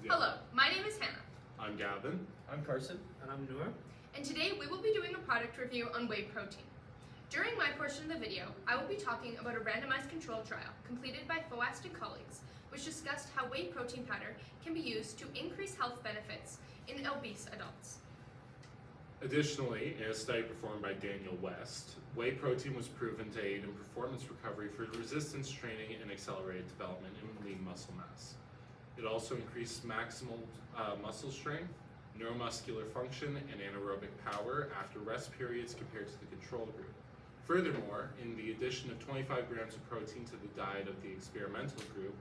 Hello, my name is Hannah. I'm Gavin. I'm Carson. And I'm Nour. And today we will be doing a product review on whey protein. During my portion of the video, I will be talking about a randomized controlled trial completed by Willis and colleagues, which discussed how whey protein powder can be used to increase health benefits in obese adults. Additionally, in a study performed by Daniel West, whey protein was proven to aid in performance recovery for resistance training and accelerated development in lean muscle mass. It also increased maximal muscle strength, neuromuscular function, and anaerobic power after rest periods compared to the control group. Furthermore, in the addition of 25 grams of protein to the diet of the experimental group,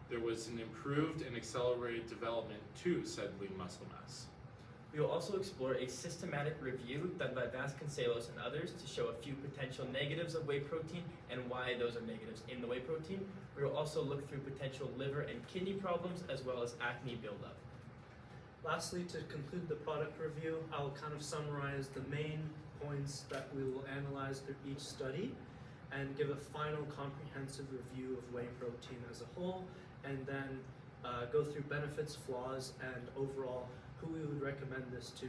there was an improved and accelerated development to said lean muscle mass. We will also explore a systematic review done by Vasconcelos and others to show a few potential negatives of whey protein and why those are negatives in the whey protein. We will also look through potential liver and kidney problems as well as acne buildup. Lastly, to conclude the product review, I'll kind of summarize the main points that we will analyze through each study and give a final comprehensive review of whey protein as a whole, and then go through benefits, flaws, and overall who we would recommend this to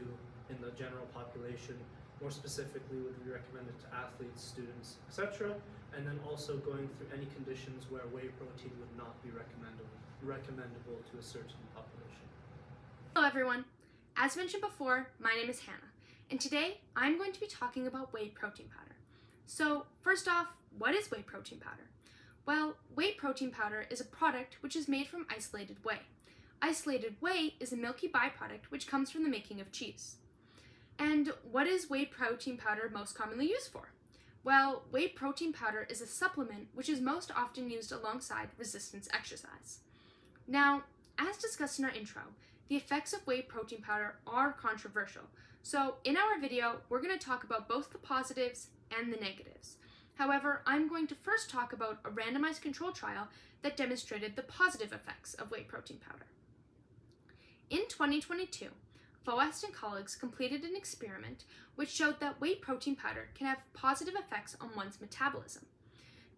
in the general population. More specifically, would we recommend it to athletes, students, etc., and then also going through any conditions where whey protein would not be recommendable to a certain population. Hello everyone. As mentioned before, my name is Hannah, and today I'm going to be talking about whey protein powder. So first off, what is whey protein powder? Well, whey protein powder is a product which is made from isolated whey. Isolated whey is a milky byproduct which comes from the making of cheese. And what is whey protein powder most commonly used for? Well, whey protein powder is a supplement which is most often used alongside resistance exercise. Now, as discussed in our intro, the effects of whey protein powder are controversial. So in our video, we're going to talk about both the positives and the negatives. However, I'm going to first talk about a randomized controlled trial that demonstrated the positive effects of whey protein powder. In 2022, Willis and colleagues completed an experiment which showed that whey protein powder can have positive effects on one's metabolism.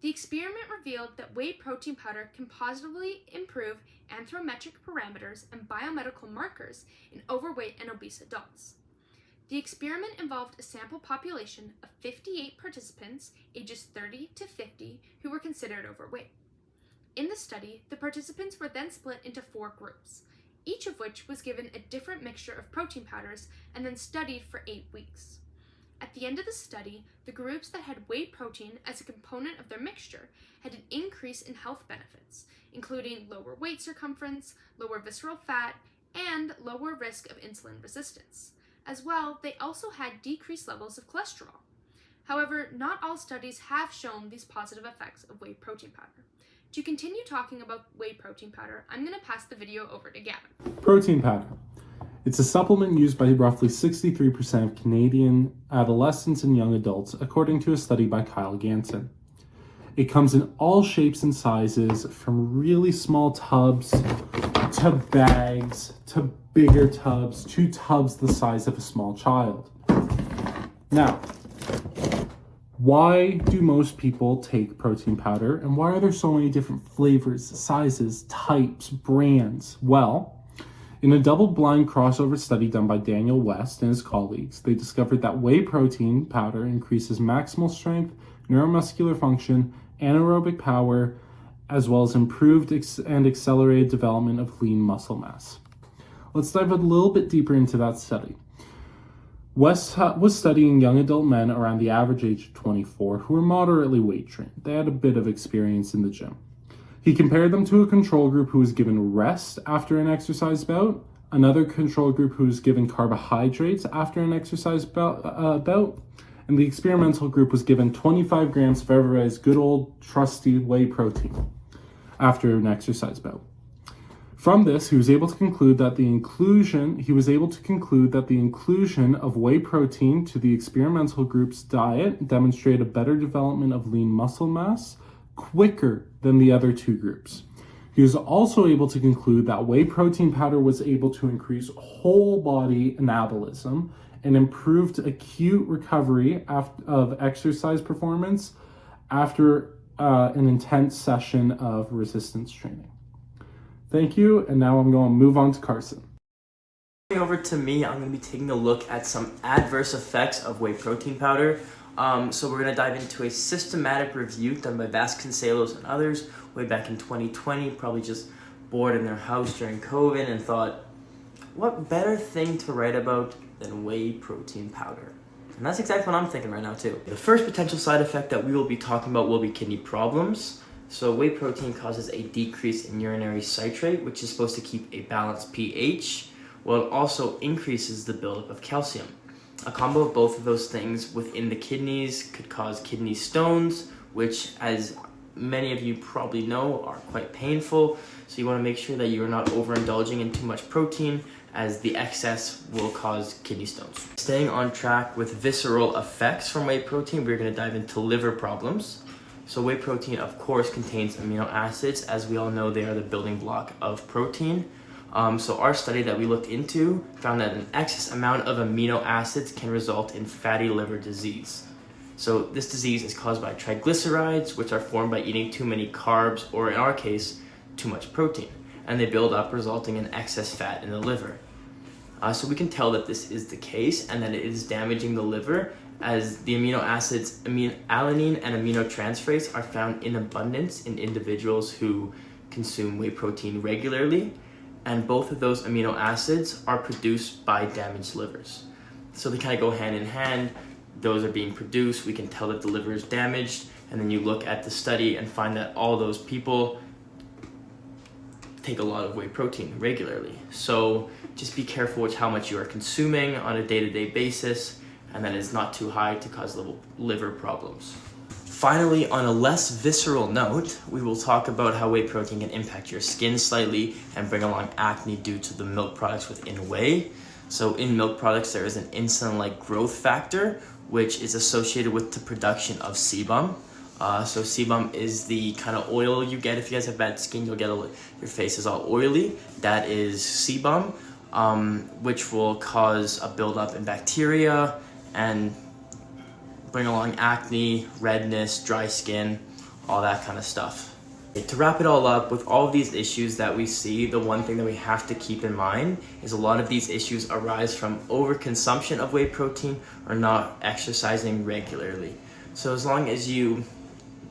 The experiment revealed that whey protein powder can positively improve anthropometric parameters and biomedical markers in overweight and obese adults. The experiment involved a sample population of 58 participants ages 30 to 50 who were considered overweight. In the study, the participants were then split into 4 groups, each of which was given a different mixture of protein powders and then studied for 8 weeks. At the end of the study, the groups that had whey protein as a component of their mixture had an increase in health benefits, including lower weight circumference, lower visceral fat, and lower risk of insulin resistance. As well, they also had decreased levels of cholesterol. However, not all studies have shown these positive effects of whey protein powder. To continue talking about whey protein powder, I'm going to pass the video over to Gavin. Protein powder. It's a supplement used by roughly 63% of Canadian adolescents and young adults, according to a study by Kyle Ganson. It comes in all shapes and sizes, from really small tubs to bags to bigger tubs to tubs the size of a small child. Now, why do most people take protein powder, and why are there so many different flavors, sizes, types, brands? Well, in a double-blind crossover study done by Daniel West and his colleagues, they discovered that whey protein powder increases maximal strength, neuromuscular function, anaerobic power, as well as improved and accelerated development of lean muscle mass. Let's dive a little bit deeper into that study. West was studying young adult men around the average age of 24 who were moderately weight trained. They had a bit of experience in the gym. He compared them to a control group who was given rest after an exercise bout, another control group who was given carbohydrates after an exercise bout, and the experimental group was given 25 grams of everybody's good old trusty whey protein after an exercise bout. From this, he was able to conclude that the inclusion of whey protein to the experimental group's diet demonstrated a better development of lean muscle mass quicker than the other 2 groups. He was also able to conclude that whey protein powder was able to increase whole body anabolism and improved acute recovery of exercise performance after an intense session of resistance training. Thank you, and now I'm going to move on to Carson. Over to me, I'm going to be taking a look at some adverse effects of whey protein powder. So we're going to dive into a systematic review done by Vasconcelos and others way back in 2020, probably just bored in their house during COVID and thought, what better thing to write about than whey protein powder? And that's exactly what I'm thinking right now too. The first potential side effect that we will be talking about will be kidney problems. So whey protein causes a decrease in urinary citrate, which is supposed to keep a balanced pH, while it also increases the buildup of calcium. A combo of both of those things within the kidneys could cause kidney stones, which, as many of you probably know, are quite painful. So you want to make sure that you are not overindulging in too much protein, as the excess will cause kidney stones. Staying on track with visceral effects from whey protein, we're going to dive into liver problems. So whey protein, of course, contains amino acids. As we all know, they are the building block of protein. So our study that we looked into found that an excess amount of amino acids can result in fatty liver disease. So this disease is caused by triglycerides, which are formed by eating too many carbs, or in our case, too much protein. And they build up, resulting in excess fat in the liver. So we can tell that this is the case and that it is damaging the liver, as the amino acids alanine and aminotransferase are found in abundance in individuals who consume whey protein regularly. And both of those amino acids are produced by damaged livers. So they kind of go hand in hand. Those are being produced. We can tell that the liver is damaged. And then you look at the study and find that all those people take a lot of whey protein regularly. So just be careful with how much you are consuming on a day-to-day basis, and that it's not too high to cause liver problems. Finally, on a less visceral note, we will talk about how whey protein can impact your skin slightly and bring along acne due to the milk products within whey. So in milk products, there is an insulin-like growth factor, which is associated with the production of sebum. So sebum is the kind of oil you get if you guys have bad skin. You'll get your face is all oily. That is sebum, which will cause a buildup in bacteria and bring along acne, redness, dry skin, all that kind of stuff. To wrap it all up, with all of these issues that we see, the one thing that we have to keep in mind is a lot of these issues arise from overconsumption of whey protein or not exercising regularly. So as long as you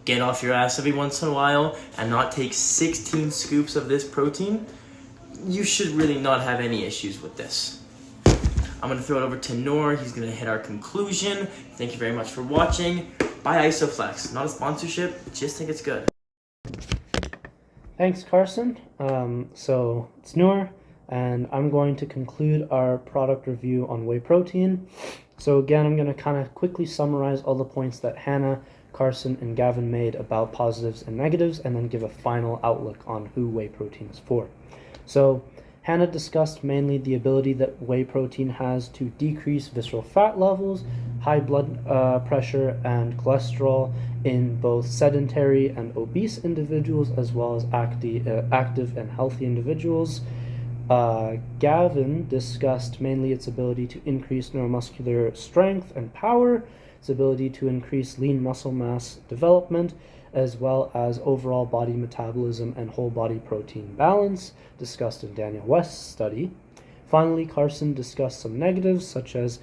get off your ass every once in a while and not take 16 scoops of this protein, you should really not have any issues with this. I'm going to throw it over to Nour. He's going to hit our conclusion. Thank you very much for watching. Buy Isoflex. Not a sponsorship, just think it's good. Thanks, Carson. So it's Nour, and I'm going to conclude our product review on whey protein. So again, I'm going to kind of quickly summarize all the points that Hannah, Carson, and Gavin made about positives and negatives, and then give a final outlook on who whey protein is for. So Hannah discussed mainly the ability that whey protein has to decrease visceral fat levels, high blood pressure, and cholesterol in both sedentary and obese individuals, as well as active and healthy individuals. Gavin discussed mainly its ability to increase neuromuscular strength and power, its ability to increase lean muscle mass development, as well as overall body metabolism and whole body protein balance, discussed in Daniel West's study. Finally, Carson discussed some negatives, such as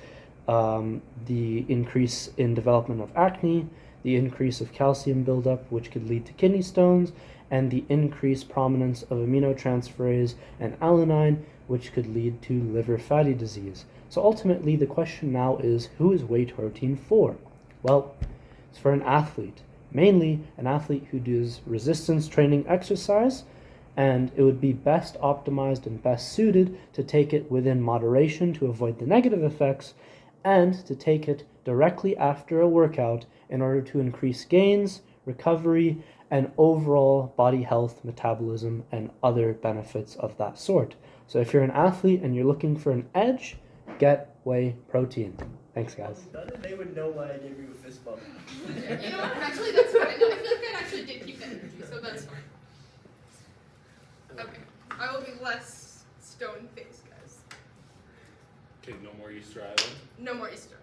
the increase in development of acne, the increase of calcium buildup, which could lead to kidney stones, and the increased prominence of aminotransferase and alanine, which could lead to liver fatty disease. So ultimately, the question now is, who is whey protein for? Well, it's for an athlete, mainly an athlete who does resistance training exercise, and it would be best optimized and best suited to take it within moderation to avoid the negative effects, and to take it directly after a workout in order to increase gains, recovery, and overall body health, metabolism, and other benefits of that sort. So if you're an athlete and you're looking for an edge, get whey protein. Thanks, guys. They would know why I gave you a fist bump. You know what? Actually, that's fine. I feel like I actually did keep that energy, so that's fine. Okay. I will be less stone-faced, guys. Okay, no more Easter Island? No more Easter.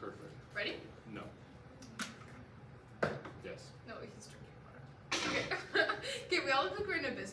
Perfect. Ready? No. Yes. No, he's drinking water. Okay. Okay, we all look like we're in a business.